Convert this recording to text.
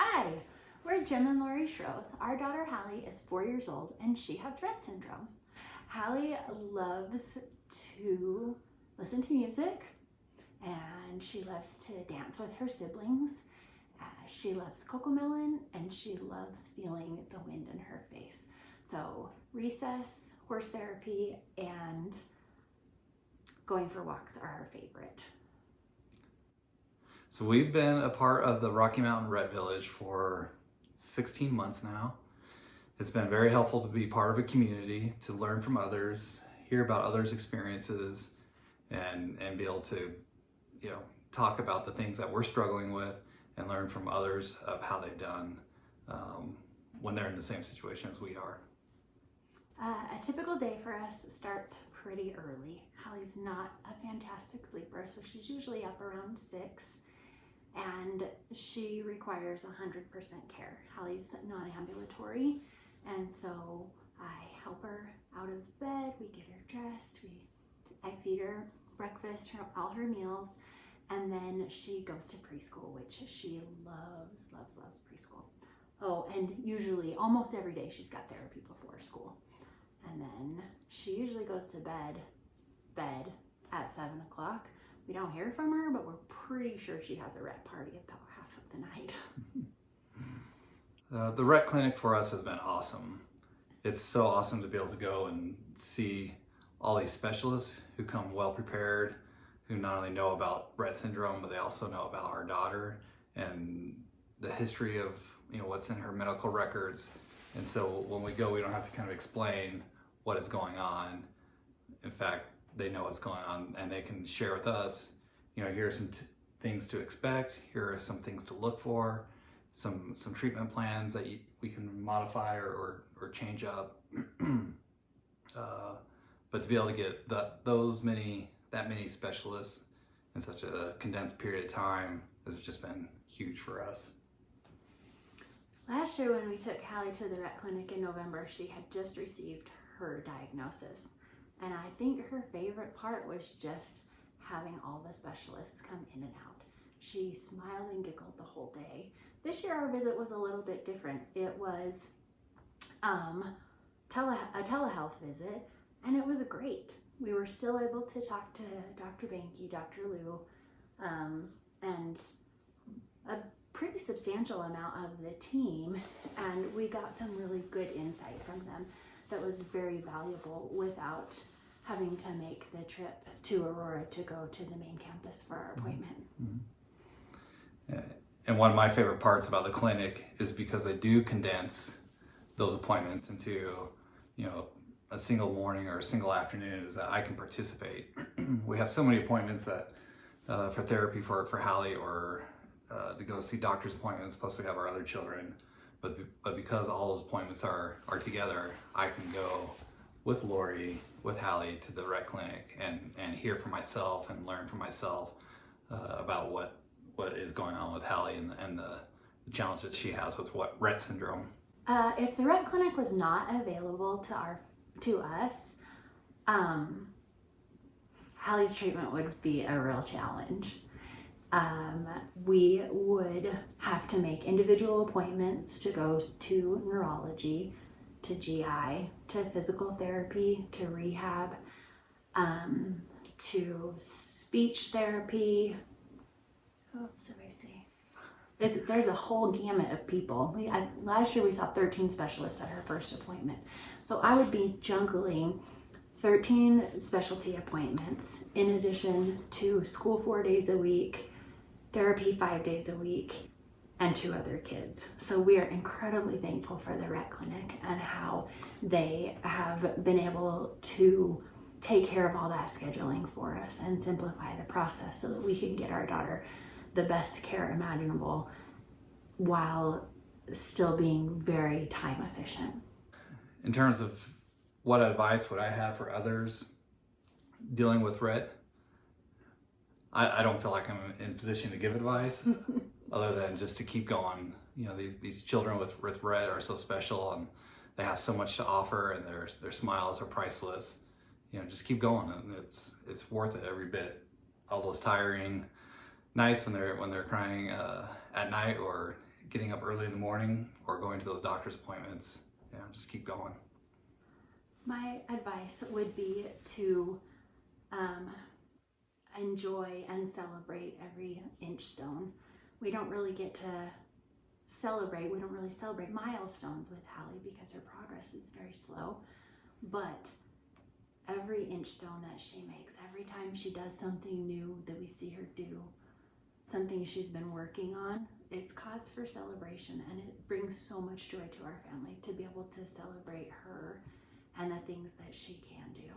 Hi, we're Jim and Lori Schroath. Our daughter Hallie is 4 years old and she has Rett Syndrome. Hallie loves to listen to music and she loves to dance with her siblings. She loves Cocomelon and she loves feeling the wind in her face. So recess, horse therapy, and going for walks are her favorite. So we've been a part of the Rocky Mountain Rett Village for 16 months now. It's been very helpful to be part of a community, to learn from others, hear about others' experiences, and be able to, talk about the things that we're struggling with and learn from others of how they've done when they're in the same situation as we are. A typical day for us starts pretty early. Hallie's not a fantastic sleeper, so she's usually up around 6. And she requires 100% care. Hallie's non-ambulatory, and so I help her out of bed, we get her dressed, I feed her breakfast, all her meals, and then she goes to preschool, which she loves preschool. Oh, and usually, almost every day, she's got therapy before school. And then she usually goes to bed at 7 o'clock. We don't hear from her, but we're pretty sure she has a Rett party about half of the night. The Rett Clinic for us has been awesome. It's so awesome to be able to go and see all these specialists who come well prepared, who not only know about Rett syndrome, but they also know about our daughter and the history of what's in her medical records. And so when we go, we don't have to kind of explain what is going on. In fact, they know what's going on and they can share with us, here are some things to expect, here are some things to look for, some treatment plans that we can modify or change up. But to be able to get that many specialists in such a condensed period of time has just been huge for us. Last year when we took Hallie to the Rett Clinic in November, she had just received her diagnosis. And I think her favorite part was just having all the specialists come in and out. She smiled and giggled the whole day. This year our visit was a little bit different. It was a telehealth visit, and it was great. We were still able to talk to Dr. Banky, Dr. Liu, and a pretty substantial amount of the team, and we got some really good insight from them that was very valuable without having to make the trip to Aurora to go to the main campus for our appointment. Mm-hmm. And one of my favorite parts about the clinic is because they do condense those appointments into, a single morning or a single afternoon, is that I can participate. We have so many appointments that for therapy for Hallie or to go see doctor's appointments, plus we have our other children. But because all those appointments are together, I can go with Lori, with Hallie to the Rett Clinic and hear for myself and learn for myself about what is going on with Hallie and the challenges she has with Rett syndrome. If the Rett Clinic was not available to us, Hallie's treatment would be a real challenge. We would have to make individual appointments to go to neurology, to GI, to physical therapy, to rehab, to speech therapy. What else did I see? There's a whole gamut of people. Last year we saw 13 specialists at her first appointment. So I would be juggling 13 specialty appointments in addition to school 4 days a week, therapy 5 days a week, and 2 other kids. So we are incredibly thankful for the Rett Clinic and how they have been able to take care of all that scheduling for us and simplify the process so that we can get our daughter the best care imaginable while still being very time efficient. In terms of what advice would I have for others dealing with Rett, I don't feel like I'm in a position to give advice other than just to keep going. These children with Rett are so special and they have so much to offer, and their smiles are priceless. Just keep going, and it's worth it every bit. All those tiring nights when they're crying at night, or getting up early in the morning or going to those doctor's appointments. Just keep going. My advice would be to enjoy and celebrate every inch stone. We don't really celebrate milestones with Hallie because her progress is very slow, but every inch stone that she makes, every time she does something new that we see her do, something she's been working on, it's cause for celebration, and it brings so much joy to our family to be able to celebrate her and the things that she can do.